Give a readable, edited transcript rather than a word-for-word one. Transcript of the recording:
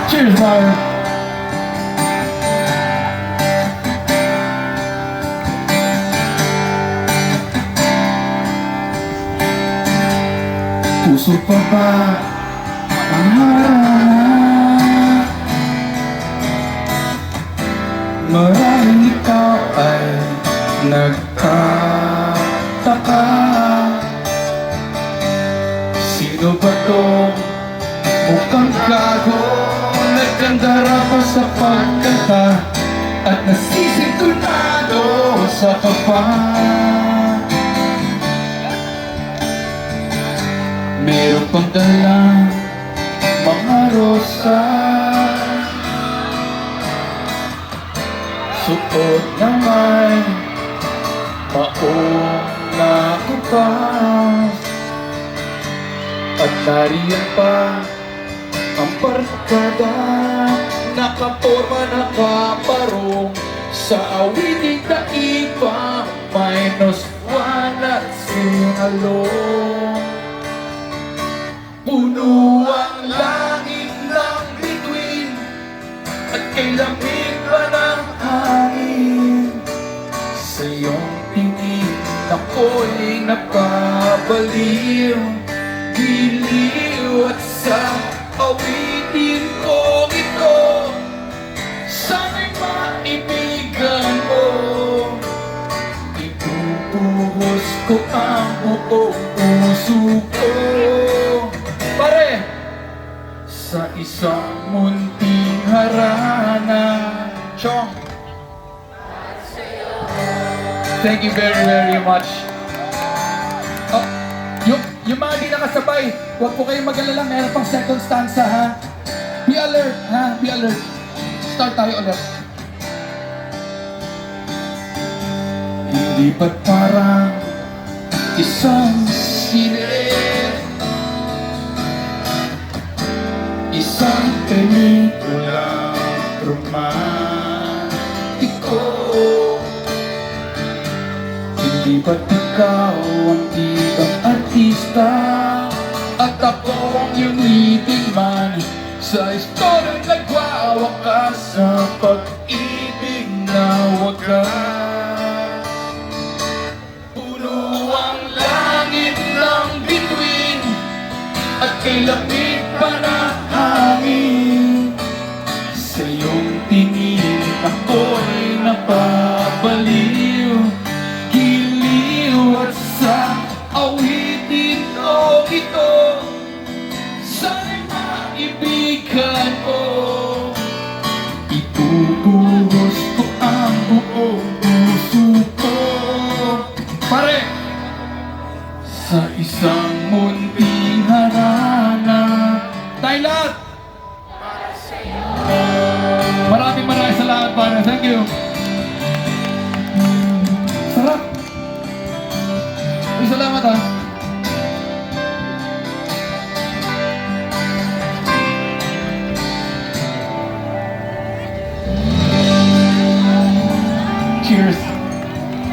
Cheers, Mario. Puso pa ba ang harap? Maraming ikaw ay nagtataka. Sino ba to? Mukhang gago, nagkandara pa sa pagkanta at nasisintunado sa kapa. Meron pang dalang mga rosas, suot na may maong nakupas, at nariyan pa ang barkada, nakaporma, nakaparong sa awiting iba, minus one at singalong. Puno ang langit ng bituin at kay lamig pa ng hangin. Sa iyong tingin ako'y napabaliw, giliw, at sa awitin ko ito, sana'y maibigan mo. Ibubuhos ko ang buong puso ko, pare, sa isang munting harana. Chong, thank you very, very much. Oh, yung mga di nakasabay, huwag po kayong mag-alala, meron pang second stanza, ha? Be alert, ha? Be alert. Start tayo ulit. Hindi ba't parang isang sine, isang pelikulang romantiko? Hindi ba't ikaw ang ibang artista at ako ang uniting man sa istoryang nagwawakas sa pag-ibig na wagas? Puno ang langit ng bituin at kay lamig pa ng hangin. Sa iyong tingin ako'y napabaliw, giliw, at sa awitin ko ito, sana'y maibigan mo. Ibubuhos ko ang buong puso ko, pare, sa isang munting harana. Tayo lahat!